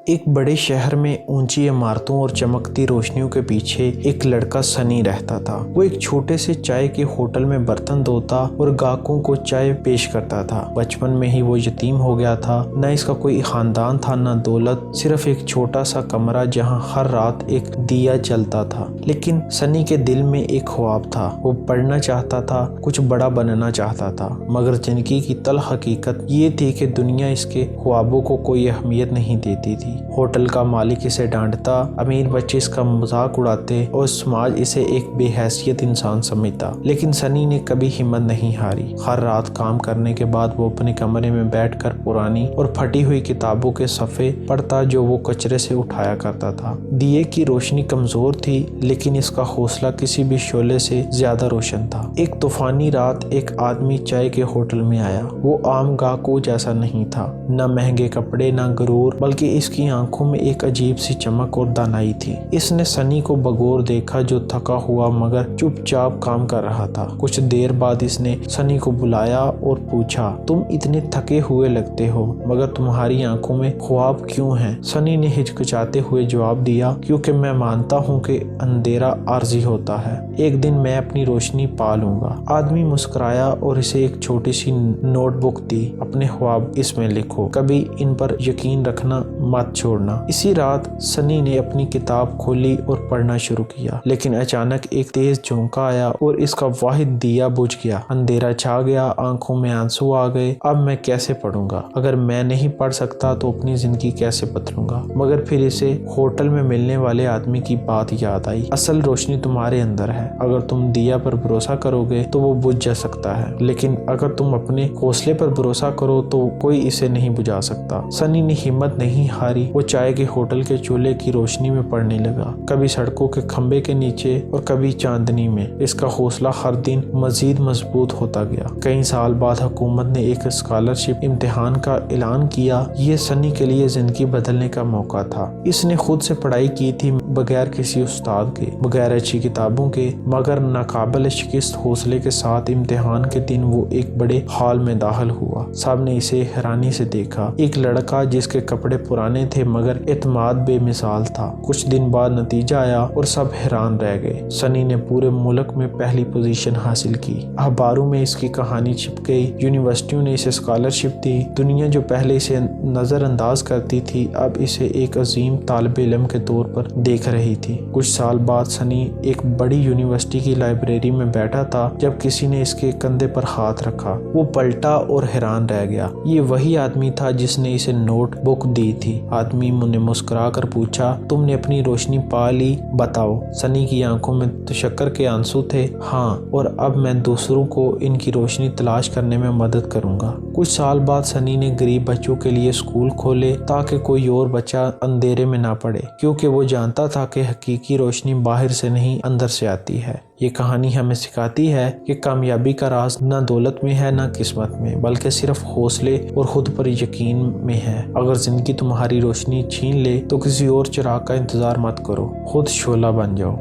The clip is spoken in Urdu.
ایک بڑے شہر میں اونچی عمارتوں اور چمکتی روشنیوں کے پیچھے ایک لڑکا سنی رہتا تھا۔ وہ ایک چھوٹے سے چائے کے ہوٹل میں برتن دھوتا اور گاہکوں کو چائے پیش کرتا تھا۔ بچپن میں ہی وہ یتیم ہو گیا تھا، نہ اس کا کوئی خاندان تھا نہ دولت، صرف ایک چھوٹا سا کمرہ جہاں ہر رات ایک دیا جلتا تھا۔ لیکن سنی کے دل میں ایک خواب تھا، وہ پڑھنا چاہتا تھا، کچھ بڑا بننا چاہتا تھا، مگر زندگی کی تلخ حقیقت یہ تھی کہ دنیا اس کے خوابوں کو کوئی اہمیت نہیں دیتی تھی۔ ہوٹل کا مالک اسے ڈانٹتا، امیر بچے اس کا مذاق اڑاتے اور سماج اسے ایک بے حیثیت انسان سمجھتا، لیکن سنی نے کبھی ہمت نہیں ہاری۔ ہر رات کام کرنے کے بعد وہ اپنے کمرے میں بیٹھ کر پرانی اور پھٹی ہوئی کتابوں کے صفحے پڑھتا جو وہ کچرے سے اٹھایا کرتا تھا۔ دیے کی روشنی کمزور تھی، لیکن اس کا حوصلہ کسی بھی شعلے سے زیادہ روشن تھا۔ ایک طوفانی رات ایک آدمی چائے کے ہوٹل میں آیا۔ وہ عام گاہکوں جیسا نہیں تھا، نہ مہنگے کپڑے نہ غرور، بلکہ اس کی آنکھوں میں ایک عجیب سی چمک اور دانائی تھی۔ اس نے سنی کو بغور دیکھا جو تھکا ہوا مگر چپ چاپ کام کر رہا تھا۔ کچھ دیر بعد اس نے سنی کو بلایا اور پوچھا، تم اتنے تھکے ہوئے لگتے ہو، مگر تمہاری آنکھوں میں خواب کیوں ہیں؟ سنی نے ہچکچاتے ہوئے جواب دیا، کیونکہ میں مانتا ہوں کہ اندھیرا عارضی ہوتا ہے، ایک دن میں اپنی روشنی پا لوں گا۔ آدمی مسکرایا اور اسے ایک چھوٹی سی نوٹ بک دی، اپنے خواب اس میں لکھو، کبھی ان پر یقین رکھنا مت چھوڑنا۔ اسی رات سنی نے اپنی کتاب کھولی اور پڑھنا شروع کیا، لیکن اچانک ایک تیز جھونکا آیا اور اس کا واحد دیا بجھ گیا۔ اندھیرا چھا گیا، آنکھوں میں آنسو آ گئے۔ اب میں کیسے پڑھوں گا؟ اگر میں نہیں پڑھ سکتا تو اپنی زندگی کیسے بدلوں گا؟ مگر پھر اسے ہوٹل میں ملنے والے آدمی کی بات یاد آئی، اصل روشنی تمہارے اندر ہے، اگر تم دیا پر بھروسہ کرو گے تو وہ بجھ جا سکتا ہے، لیکن اگر تم اپنے حوصلے پر بھروسہ کرو تو کوئی اسے نہیں بجھا سکتا۔ سنی نے ہمت نہیں ہاری، وہ چائے کے ہوٹل کے چولہے کی روشنی میں پڑھنے لگا، کبھی سڑکوں کے کھمبے کے نیچے اور کبھی چاندنی میں۔ اس کا حوصلہ ہر دن مزید مضبوط ہوتا گیا۔ کئی سال بعد حکومت نے ایک اسکالرشپ امتحان کا اعلان کیا۔ یہ سنی کے لیے زندگی بدلنے کا موقع تھا۔ اس نے خود سے پڑھائی کی تھی، بغیر کسی استاد کے، بغیر اچھی کتابوں کے، مگر ناقابل شکست حوصلے کے ساتھ۔ امتحان کے دن وہ ایک بڑے ہال میں داخل ہوا۔ سب نے اسے حیرانی سے دیکھا، ایک لڑکا جس کے کپڑے پرانے تھے مگر اعتماد بے مثال تھا۔ کچھ دن بعد نتیجہ آیا اور سب حیران رہ گئے۔ سنی نے پورے ملک میں پہلی پوزیشن حاصل کی، اخباروں میں اس کی کہانی چھپ گئی، یونیورسٹیوں نے اسے اسکالرشپ دی۔ دنیا جو پہلے اسے نظر انداز کرتی تھی اب اسے ایک عظیم طالب علم کے طور پر دیکھ رہی تھی۔ کچھ سال بعد سنی ایک بڑی یونیورسٹی کی لائبریری میں بیٹھا تھا جب کسی نے اس کے کندھے پر ہاتھ رکھا۔ وہ پلٹا اور حیران رہ گیا، یہ وہی آدمی تھا جس نے اسے نوٹ بک دی تھی۔ آدمی نے مسکرا کر پوچھا، تم نے اپنی روشنی پا لی، بتاؤ؟ سنی کی آنکھوں میں تشکر کے آنسو تھے۔ ہاں، اور اب میں دوسروں کو ان کی روشنی تلاش کرنے میں مدد کروں گا۔ کچھ سال بعد سنی نے غریب بچوں کے لیے اسکول کھولے تاکہ کوئی اور بچہ اندھیرے میں نہ پڑے، کیونکہ وہ جانتا تھا کہ حقیقی روشنی باہر سے نہیں اندر سے آتی ہے۔ یہ کہانی ہمیں سکھاتی ہے کہ کامیابی کا راز نہ دولت میں ہے نہ قسمت میں، بلکہ صرف حوصلے اور خود پر یقین میں ہے۔ اگر زندگی تمہاری روشنی چھین لے تو کسی اور چراغ کا انتظار مت کرو، خود شعلہ بن جاؤ۔